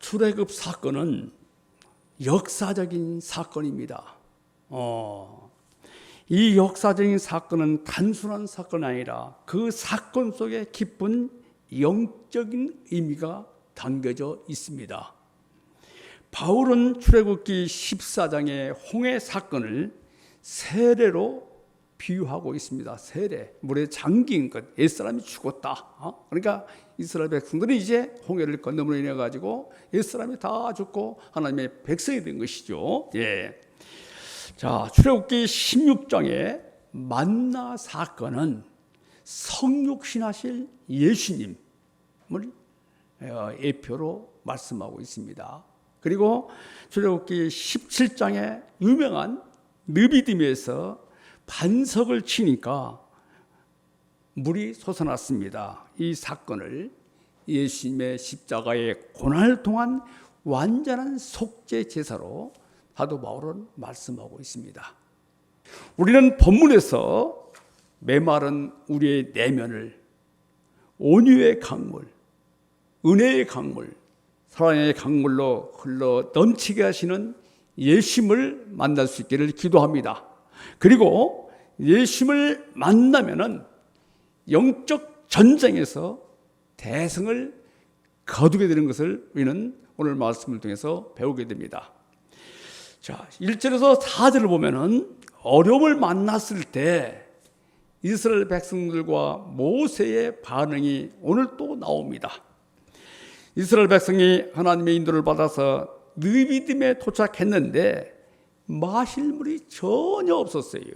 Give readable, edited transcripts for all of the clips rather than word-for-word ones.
출애굽 사건은 역사적인 사건입니다. 이 역사적인 사건은 단순한 사건이 아니라 그 사건 속에 깊은 영적인 의미가 담겨져 있습니다. 바울은 출애굽기 14장의 홍해 사건을 세례로 비유하고 있습니다. 세례, 물에 잠긴 것, 옛사람이 죽었다. 그러니까 이스라엘 백성들이 이제 홍해를 건너므로 인해 가지고 옛사람이 다 죽고 하나님의 백성이 된 것이죠. 예. 자, 출애굽기 16장의 만나 사건은 성육신하실 예수님을 예표로 말씀하고 있습니다. 그리고 출애굽기 17장의 유명한 느비딤에서 반석을 치니까 물이 솟아났습니다. 이 사건을 예수님의 십자가의 고난을 통한 완전한 속죄 제사로 사도 바울은 말씀하고 있습니다. 우리는 본문에서 메마른 우리의 내면을 온유의 강물, 은혜의 강물, 사랑의 강물로 흘러 넘치게 하시는 예수님을 만날 수 있기를 기도합니다. 그리고 예수님을 만나면은 영적 전쟁에서 대승을 거두게 되는 것을 우리는 오늘 말씀을 통해서 배우게 됩니다. 자, 1절에서 4절을 보면은 어려움을 만났을 때 이스라엘 백성들과 모세의 반응이 오늘 또 나옵니다. 이스라엘 백성이 하나님의 인도를 받아서 느비딤에 도착했는데 마실 물이 전혀 없었어요.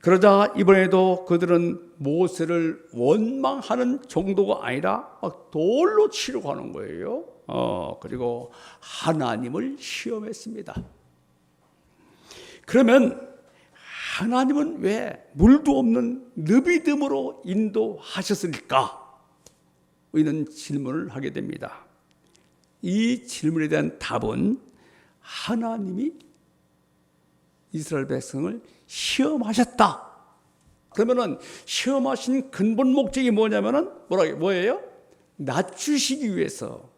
그러자 이번에도 그들은 모세를 원망하는 정도가 아니라 막 돌로 치려고 하는 거예요. 그리고 하나님을 시험했습니다. 그러면 하나님은 왜 물도 없는 느비딤으로 인도하셨을까? 이런 질문을 하게 됩니다. 이 질문에 대한 답은 하나님이 이스라엘 백성을 시험하셨다. 그러면은 시험하신 근본 목적이 뭐냐면은 뭐예요? 낮추시기 위해서,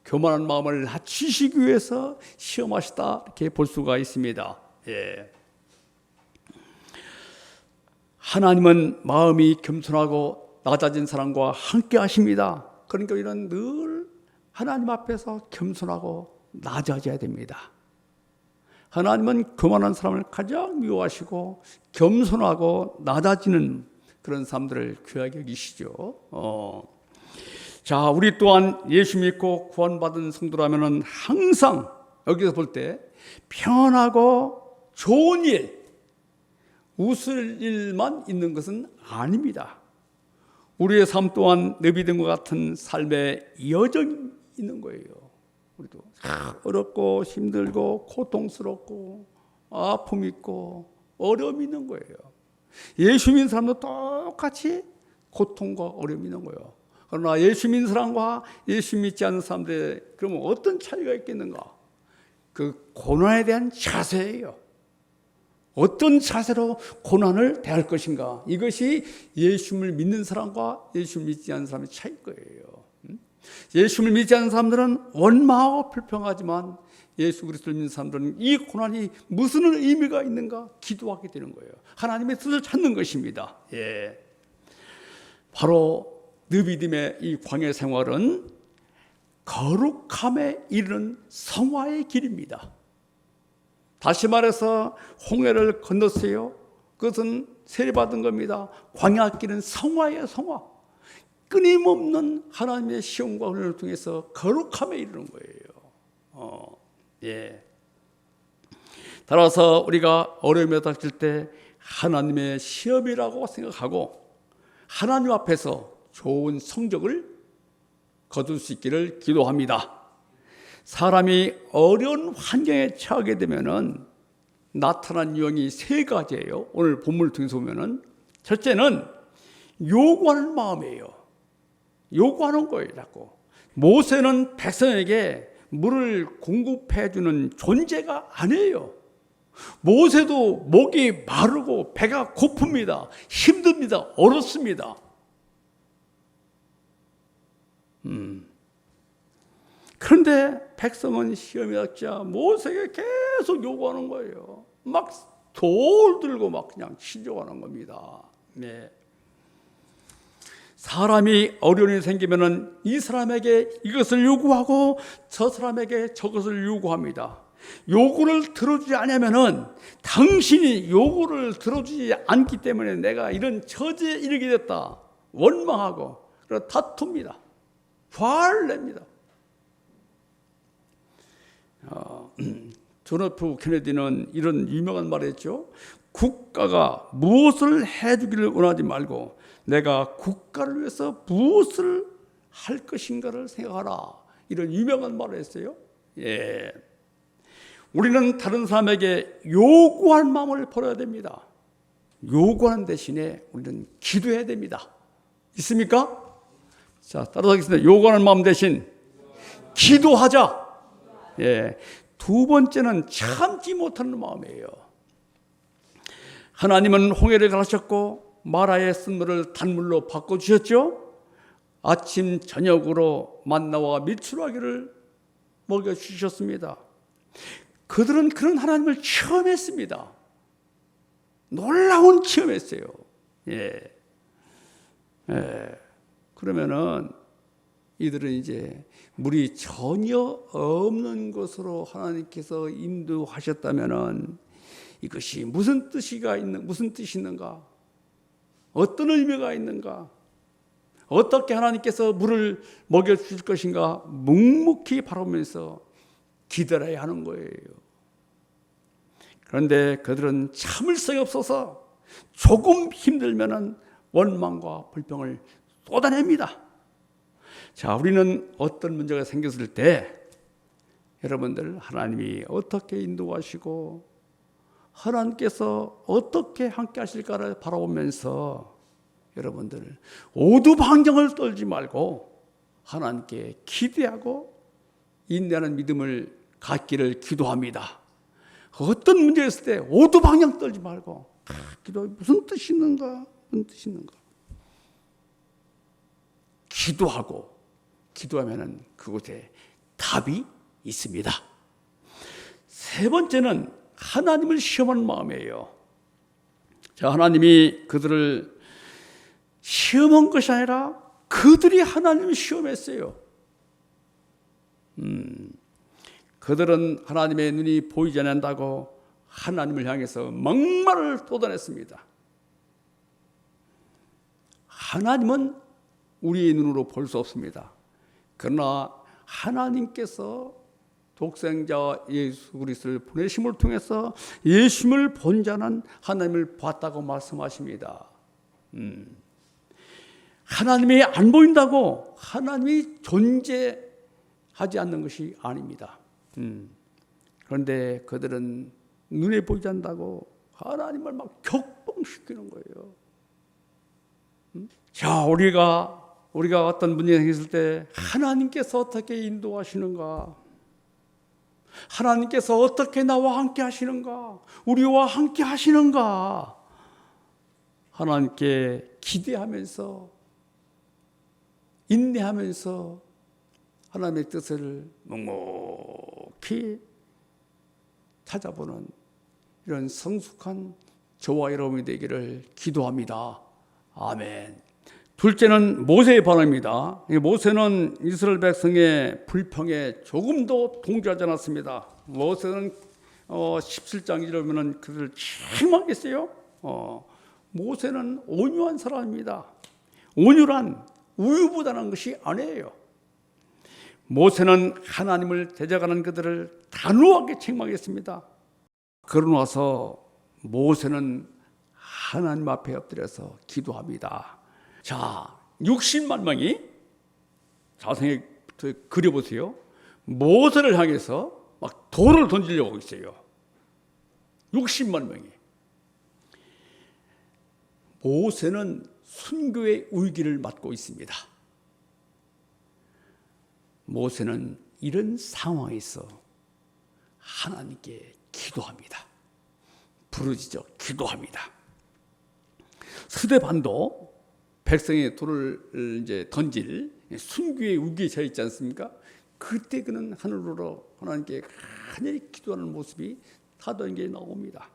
교만한 마음을 낮추시기 위해서 시험하셨다, 이렇게 볼 수가 있습니다. 예. 하나님은 마음이 겸손하고 낮아진 사람과 함께 하십니다. 그러니까 우리는 늘 하나님 앞에서 겸손하고 낮아져야 됩니다. 하나님은 교만한 사람을 가장 미워하시고 겸손하고 낮아지는 그런 사람들을 귀하게 여기시죠. 자, 우리 또한 예수 믿고 구원받은 성도라면 항상 여기서 볼 때 편하고 좋은 일, 웃을 일만 있는 것은 아닙니다. 우리의 삶 또한 느비딤과 같은 삶의 여정이 있는 거예요. 우리도 어렵고 힘들고 고통스럽고 아픔 있고 어려움이 있는 거예요. 예수 믿는 사람도 똑같이 고통과 어려움이 있는 거예요. 그러나 예수 믿는 사람과 예수 믿지 않는 사람들, 그러면 어떤 차이가 있겠는가? 그 고난에 대한 자세예요. 어떤 자세로 고난을 대할 것인가? 이것이 예수를 믿는 사람과 예수를 믿지 않는 사람의 차이일 거예요. 예수를 믿지 않는 사람들은 원망하고 불평하지만 예수 그리스도를 믿는 사람들은 이 고난이 무슨 의미가 있는가 기도하게 되는 거예요. 하나님의 뜻을 찾는 것입니다. 예. 바로 느비딤의 이 광야 생활은 거룩함에 이르는 성화의 길입니다. 다시 말해서 홍해를 건넜어요. 그것은 세례받은 겁니다. 광야길은 성화예요, 성화. 끊임없는 하나님의 시험과 훈련을 통해서 거룩함에 이르는 거예요. 예. 따라서 우리가 어려움에 닥칠 때 하나님의 시험이라고 생각하고 하나님 앞에서 좋은 성적을 거둘 수 있기를 기도합니다. 사람이 어려운 환경에 처하게 되면은 나타난 유형이 세 가지예요. 오늘 본문을 통해서 보면은 첫째는 요구하는 마음이에요. 요구하는 거예요, 자꾸. 모세는 백성에게 물을 공급해 주는 존재가 아니에요. 모세도 목이 마르고 배가 고픕니다. 힘듭니다. 어렵습니다. 그런데 백성은 시험이 닥자 모세에게 계속 요구하는 거예요. 막 돌 들고 막 그냥 치려가는 겁니다. 네. 사람이 어려움이 생기면은 이 사람에게 이것을 요구하고 저 사람에게 저것을 요구합니다. 요구를 들어주지 않으면은 당신이 요구를 들어주지 않기 때문에 내가 이런 처지에 이르게 됐다. 원망하고 그리고 다툽니다. 화를 냅니다. 존 F 케네디는 이런 유명한 말을 했죠. 국가가 무엇을 해주기를 원하지 말고 내가 국가를 위해서 무엇을 할 것인가를 생각하라. 이런 유명한 말을 했어요. 예. 우리는 다른 사람에게 요구할 마음을 버려야 됩니다. 요구하는 대신에 우리는 기도해야 됩니다. 있습니까? 자, 따라하겠습니다. 요구하는 마음 대신 기도하자. 예. 두 번째는 참지 못하는 마음이에요. 하나님은 홍해를 가르쳤고 마라의 쓴물을 단물로 바꿔주셨죠. 아침 저녁으로 만나와 밀수라기를 먹여주셨습니다. 그들은 그런 하나님을 체험했습니다. 놀라운 체험했어요. 예. 그러면은 이들은 이제 물이 전혀 없는 곳으로 하나님께서 인도하셨다면은 이것이 무슨 뜻이 있는가? 어떤 의미가 있는가? 어떻게 하나님께서 물을 먹여주실 것인가? 묵묵히 바라보면서 기다려야 하는 거예요. 그런데 그들은 참을성이 없어서 조금 힘들면은 원망과 불평을 쏟아냅니다. 자, 우리는 어떤 문제가 생겼을 때 여러분들 하나님이 어떻게 인도하시고 하나님께서 어떻게 함께 하실까를 바라보면서 여러분들 오두방정을 떨지 말고 하나님께 기대하고 인내하는 믿음을 갖기를 기도합니다. 어떤 문제가 있을 때 오두방정 떨지 말고 기도 무슨 뜻이 있는가? 무슨 뜻이 있는가? 기도하면은 그곳에 답이 있습니다. 세 번째는 하나님을 시험하는 마음이에요. 자, 하나님이 그들을 시험한 것이 아니라 그들이 하나님을 시험했어요. 그들은 하나님의 눈이 보이지 않는다고 하나님을 향해서 막말을 쏟아냈습니다. 하나님은 우리의 눈으로 볼 수 없습니다. 그러나 하나님께서 독생자 예수 그리스도를 보내심을 통해서 예수님을 본 자는 하나님을 봤다고 말씀하십니다. 하나님이 안 보인다고 하나님이 존재하지 않는 것이 아닙니다. 그런데 그들은 눈에 보이지 않는다고 하나님을 막 격동시키는 거예요. 자, 우리가 어떤 문제가 생겼을 때 하나님께서 어떻게 인도하시는가? 하나님께서 어떻게 나와 함께 하시는가? 우리와 함께 하시는가? 하나님께 기대하면서 인내하면서 하나님의 뜻을 묵묵히 찾아보는 이런 성숙한 저와 여러분이 되기를 기도합니다. 아멘. 둘째는 모세의 반응입니다. 모세는 이스라엘 백성의 불평에 조금도 동조하지 않았습니다. 모세는 17장 이러면은 그들을 책망했어요. 모세는 온유한 사람입니다. 온유란 우유부단한 것이 아니에요. 모세는 하나님을 대적하는 그들을 단호하게 책망했습니다. 그러고 나서 모세는 하나님 앞에 엎드려서 기도합니다. 자, 60만 명이 자세히 그려보세요. 모세를 향해서 막 돌을 던지려고 하고 있어요. 60만 명이. 모세는 순교의 위기를 맞고 있습니다. 모세는 이런 상황에서 하나님께 기도합니다. 부르짖어 기도합니다. 스데반도 백성의 돌을 이제 던질 순교의 우기에 져 있지 않습니까? 그때 그는 하늘으로 하나님께 간절히 기도하는 모습이 사도행전에 나옵니다.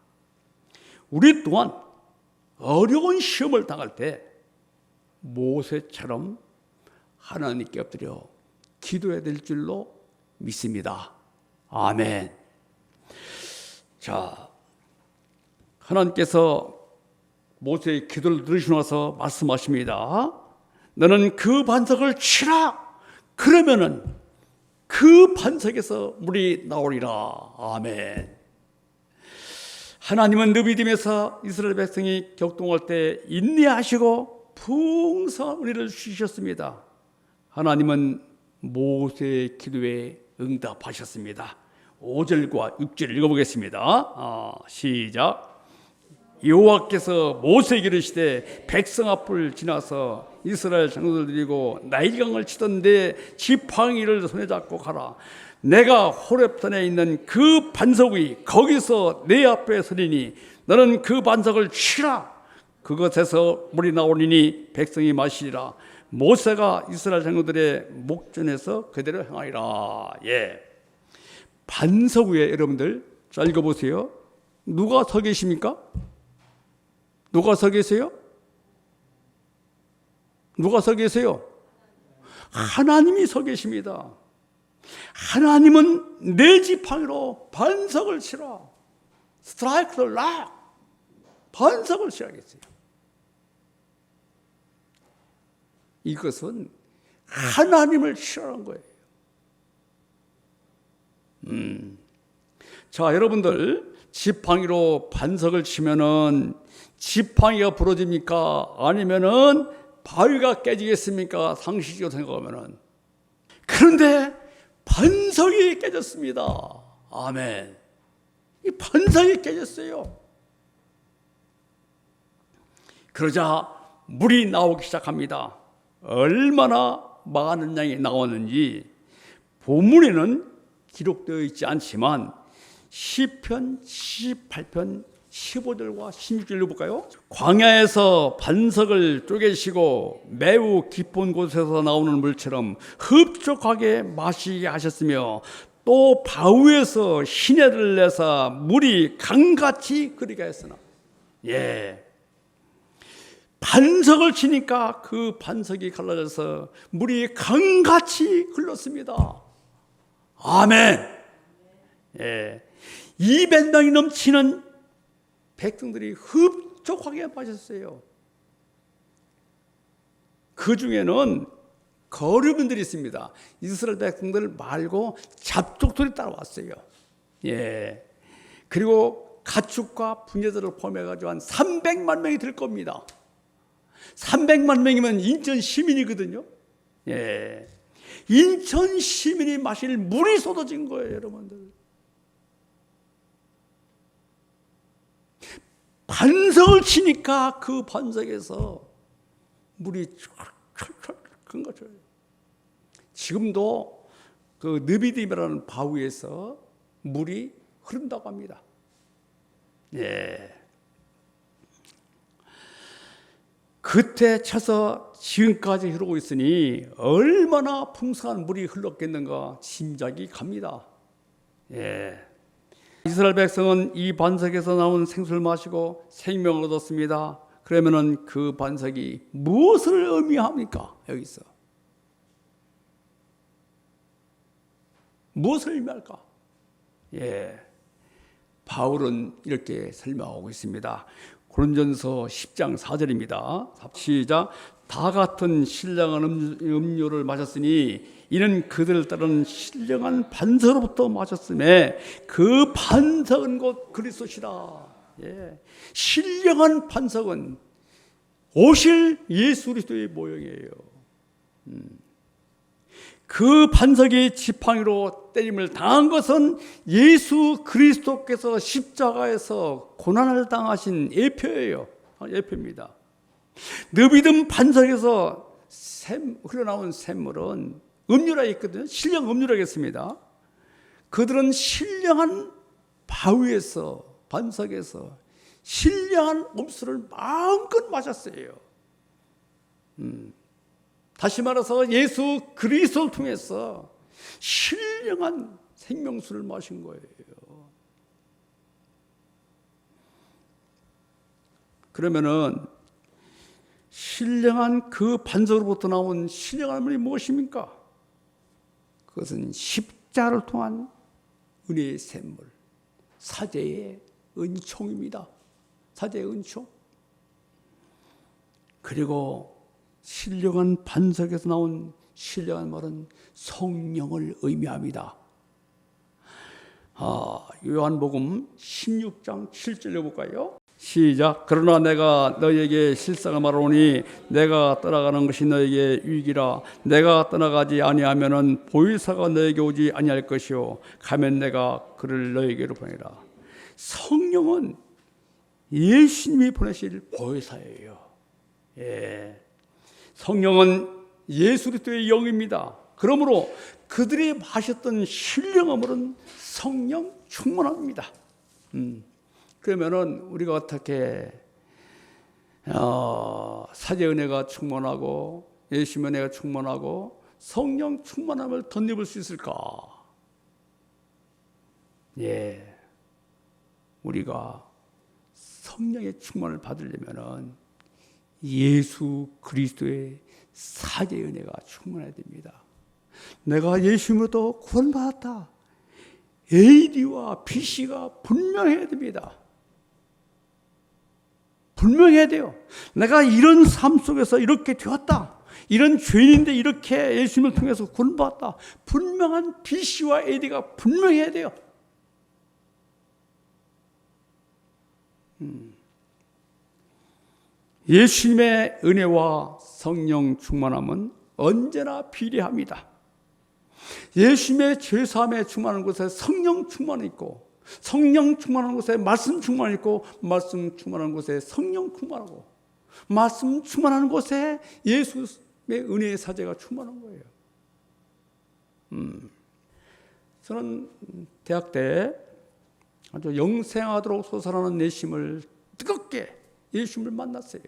우리 또한 어려운 시험을 당할 때 모세처럼 하나님께 엎드려 기도해야 될 줄로 믿습니다. 아멘. 자, 하나님께서 모세의 기도를 들으시고 나서 말씀하십니다. 너는 그 반석을 치라. 그러면은 그 반석에서 물이 나오리라. 아멘. 하나님은 느비딤에서 이스라엘 백성이 격동할 때 인내하시고 풍성한 은혜를 주셨습니다. 하나님은 모세의 기도에 응답하셨습니다. 5절과 6절 읽어보겠습니다. 시작. 여호와께서 모세에게 이르시되 백성 앞을 지나서 이스라엘 장로들 데리고 나일강을 치던데 지팡이를 손에 잡고 가라. 내가 호렙산에 있는 그 반석 위 거기서 내 앞에 서리니 너는 그 반석을 치라. 그것에서 물이 나오리니 백성이 마시리라. 모세가 이스라엘 장로들의 목전에서 그대로 행하리라. 예. 반석 위에 여러분들 잘 읽어보세요. 누가 서 계십니까? 누가 서 계세요? 누가 서 계세요? 하나님이 서 계십니다. 하나님은 내 지팡이로 반석을 치라. 스트라이크 더 락. 반석을 치라겠어요. 이것은 하나님을 치라는 거예요. 자, 여러분들 지팡이로 반석을 치면은 지팡이가 부러집니까? 아니면은 바위가 깨지겠습니까? 상식적으로 생각하면은. 그런데 반석이 깨졌습니다. 아멘. 이 반석이 깨졌어요. 그러자 물이 나오기 시작합니다. 얼마나 많은 양이 나왔는지 본문에는 기록되어 있지 않지만 시편 78편 15절과 16절로 볼까요? 광야에서 반석을 쪼개시고 매우 깊은 곳에서 나오는 물처럼 흡족하게 마시게 하셨으며 또 바위에서 시내를 내사 물이 강같이 흐르게 했으나. 예. 반석을 치니까 그 반석이 갈라져서 물이 강같이 흘렀습니다. 아멘. 예. 200명이 넘치는 백성들이 흡족하게 마셨어요. 그 중에는 거류민들이 있습니다. 이스라엘 백성들 말고 잡족들이 따라왔어요. 예. 그리고 가축과 분예들을 포함해가지고 한 300만 명이 될 겁니다. 300만 명이면 인천 시민이거든요. 예. 인천 시민이 마실 물이 쏟아진 거예요, 여러분들. 반석을 치니까 그 반석에서 물이 철철철 큰 거죠. 지금도 그 느비딤이라는 바위에서 물이 흐른다고 합니다. 예. 그때 쳐서 지금까지 흐르고 있으니 얼마나 풍성한 물이 흘렀겠는가 짐작이 갑니다. 예. 이스라엘 백성은 이 반석에서 나온 생수를 마시고 생명을 얻었습니다. 그러면은 그 반석이 무엇을 의미합니까? 여기서 무엇을 의미할까? 예, 바울은 이렇게 설명하고 있습니다. 고린전서 10장 4절입니다. 시작. 다 같은 신령한 음료를 마셨으니 이는 그들을 따르는 신령한 반석으로부터 마셨음에 그 반석은 곧 그리스도시라. 예. 신령한 반석은 오실 예수 그리스도의 모형이에요. 그 반석이 지팡이로 때림을 당한 것은 예수 그리스도께서 십자가에서 고난을 당하신 예표예요. 예표입니다. 느비딤 반석에서 흘러나온 샘물은 음료라 했거든요. 신령 음료라겠습니다. 그들은 신령한 바위에서 반석에서 신령한 음수를 마음껏 마셨어요. 다시 말해서 예수 그리스도를 통해서 신령한 생명수를 마신 거예요. 그러면은 신령한 그 반석으로부터 나온 신령한 물이 무엇입니까? 그것은 십자를 통한 은혜의 샘물, 사제의 은총입니다. 사제의 은총. 그리고 신령한 반석에서 나온 신령한 말은 성령을 의미합니다. 요한복음 16장 7절에 볼까요? 시작. 그러나 내가 너희에게 실상을 말하노니 내가 떠나가는 것이 너희에게 유익이라. 내가 떠나가지 아니하면은 보혜사가 너희에게 오지 아니할 것이요 가면 내가 그를 너희에게로 보내라. 성령은 예수님이 보내실 보혜사예요. 예. 성령은 예수 그리스도의 영입니다. 그러므로 그들이 마셨던 신령한 물은 성령 충만합니다. 그러면은 우리가 어떻게 사제 은혜가 충만하고 예수 은혜가 충만하고 성령 충만함을 덧입을 수 있을까? 예, 우리가 성령의 충만을 받으려면은 예수 그리스도의 사제 은혜가 충만해야 됩니다. 내가 예수님으로부터 구원받았다. AD와 BC가 분명해야 됩니다. 분명해야 돼요. 내가 이런 삶 속에서 이렇게 되었다. 이런 죄인인데 이렇게 예수님을 통해서 구원받았다. 분명한 BC와 AD가 분명해야 돼요. 예수님의 은혜와 성령 충만함은 언제나 비례합니다. 예수님의 죄사함에 충만한 곳에 성령 충만이 있고, 성령 충만한 곳에 말씀 충만이 있고, 말씀 충만한 곳에 성령 충만하고, 말씀 충만한 곳에 예수의 은혜의 사제가 충만한 거예요. 저는 대학 때 아주 영생하도록 솟아나는 내심을 뜨겁게 예수님을 만났어요.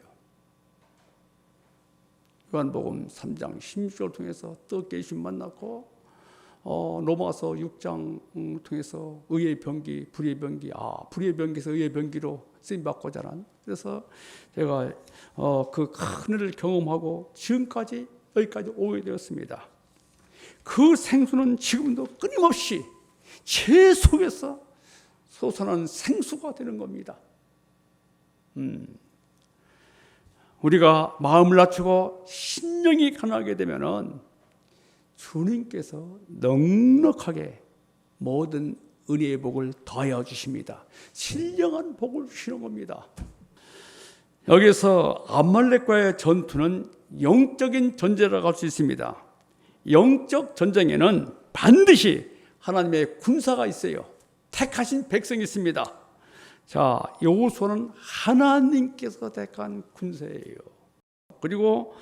요한복음 3장 16절을 통해서 뜨겁게 예수님 만났고, 로마서 6장 통해서 의의 병기, 불의의 병기, 불의의 병기에서 의의 병기로 쓰임받고자 하는, 그래서 제가 그 큰 일을 경험하고 지금까지 여기까지 오게 되었습니다. 그 생수는 지금도 끊임없이 제 속에서 솟아나는 생수가 되는 겁니다. 우리가 마음을 낮추고 신령이 강하게 되면은 주님께서 넉넉하게 모든 은혜의 복을 더하여 주십니다. 신령한 복을 주시는 겁니다. 여기서 아말렉과의 전투는 영적인 전쟁이라고 할 수 있습니다. 영적 전쟁에는 반드시 하나님의 군사가 있어요. 택하신 백성이 있습니다. 자, 여호수아는 하나님께서 택한 군사예요. 그리고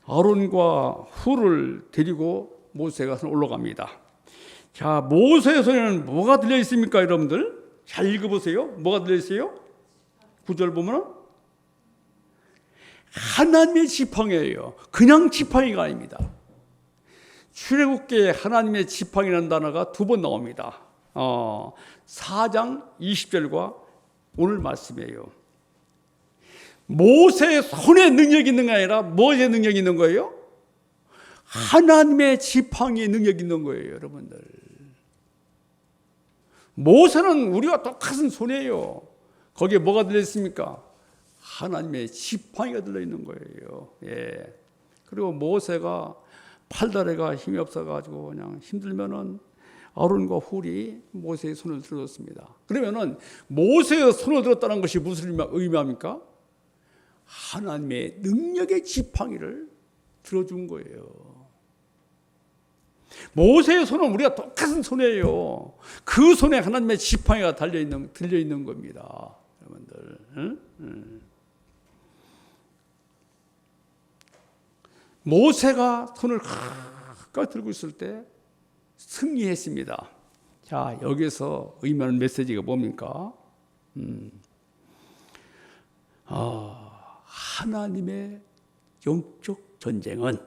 아론과 훌을 데리고 모세가 올라갑니다. 자, 모세의 손에는 뭐가 들려 있습니까, 여러분들? 잘 읽어보세요. 뭐가 들려 있어요? 9절 보면 하나님의 지팡이예요. 그냥 지팡이가 아닙니다. 출애굽기에 하나님의 지팡이라는 단어가 2번 나옵니다. 4장 20절과 오늘 말씀이에요. 모세의 손에 능력이 있는 게 아니라 무엇의 능력이 있는 거예요? 하나님의 지팡이의 능력이 있는 거예요, 여러분들. 모세는 우리와 똑같은 손이에요. 거기에 뭐가 들어있습니까? 하나님의 지팡이가 들어있는 거예요. 예. 그리고 모세가 팔다리가 힘이 없어가지고 그냥 힘들면은 아론과 훌이 모세의 손을 들어줬습니다. 그러면은 모세의 손을 들었다는 것이 무슨 의미합니까? 하나님의 능력의 지팡이를 들어준 거예요. 모세의 손은 우리가 똑같은 손이에요. 그 손에 하나님의 지팡이가 들려있는 겁니다. 여러분들. 응? 모세가 손을 가까이 들고 있을 때 승리했습니다. 자, 여기서 의미하는 메시지가 뭡니까? 하나님의 영적 전쟁은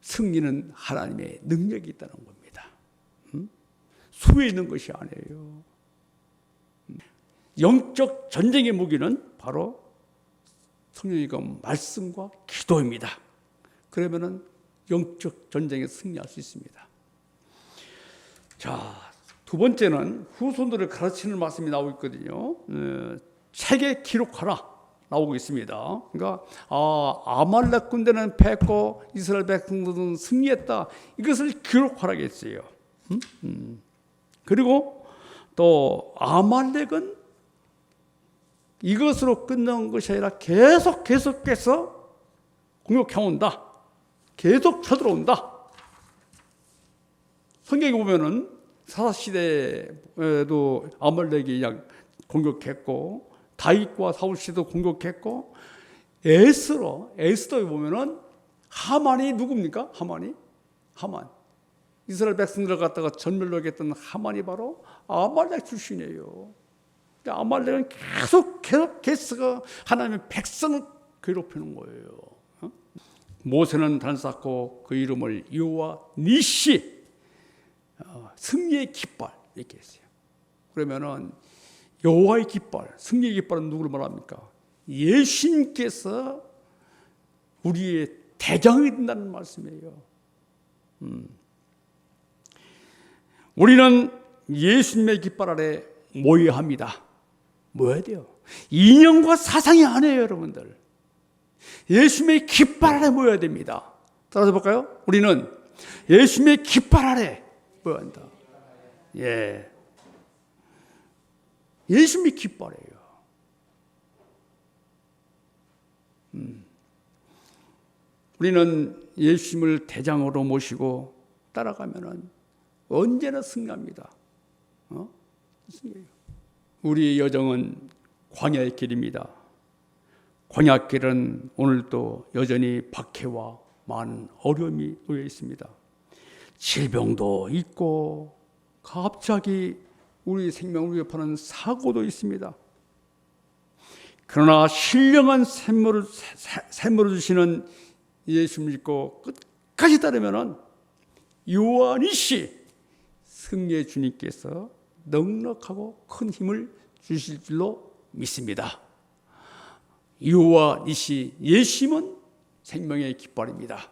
승리는 하나님의 능력이 있다는 겁니다. 수에 있는 것이 아니에요. 영적 전쟁의 무기는 바로 성령의 말씀과 기도입니다. 그러면은 영적 전쟁에 승리할 수 있습니다. 자, 두 번째는 후손들을 가르치는 말씀이 나오고 있거든요. 책에 기록하라 나오고 있습니다. 그러니까 아말렉 군대는 패했고 이스라엘 백성들은 승리했다. 이것을 기록하라겠어요. 그리고 또 아말렉은 이것으로 끝난 것이 아니라 계속해서 공격해온다. 계속 쳐들어온다. 성경에 보면은 사사시대에도 아말렉이 공격했고 다윗과 사울시도 공격했고 에스더에 보면은 하만이 누굽니까? 하만. 이스라엘 백성들을 갖다가 전멸하겠던 하만이 바로 아말렉 출신이에요. 아말렉은 계속 하나님의 백성을 괴롭히는 거예요. 모세는 단 쌓고 그 이름을 여호와 니시, 승리의 깃발 이렇게 했어요. 그러면은 여호와의 깃발, 승리의 깃발은 누구를 말합니까? 예수님께서 우리의 대장이 된다는 말씀이에요. 우리는 예수님의 깃발 아래 모여야 합니다. 모여야 돼요. 이념과 사상이 아니에요, 여러분들. 예수님의 깃발 아래 모여야 됩니다. 따라서 볼까요? 우리는 예수님의 깃발 아래 모여야 한다. 예. 예수님의 깃발이에요. 우리는 예수님을 대장으로 모시고 따라가면은 언제나 승리합니다. 승리해요. 우리의 여정은 광야의 길입니다. 광야길은 오늘도 여전히 박해와 많은 어려움이 놓여 있습니다. 질병도 있고 갑자기 우리 생명을 위협하는 사고도 있습니다. 그러나 신령한 샘물을 주시는 예수 믿고 끝까지 따르면 요한이시 승리의 주님께서 넉넉하고 큰 힘을 주실 줄로 믿습니다. 요한이시 예수님은 생명의 깃발입니다.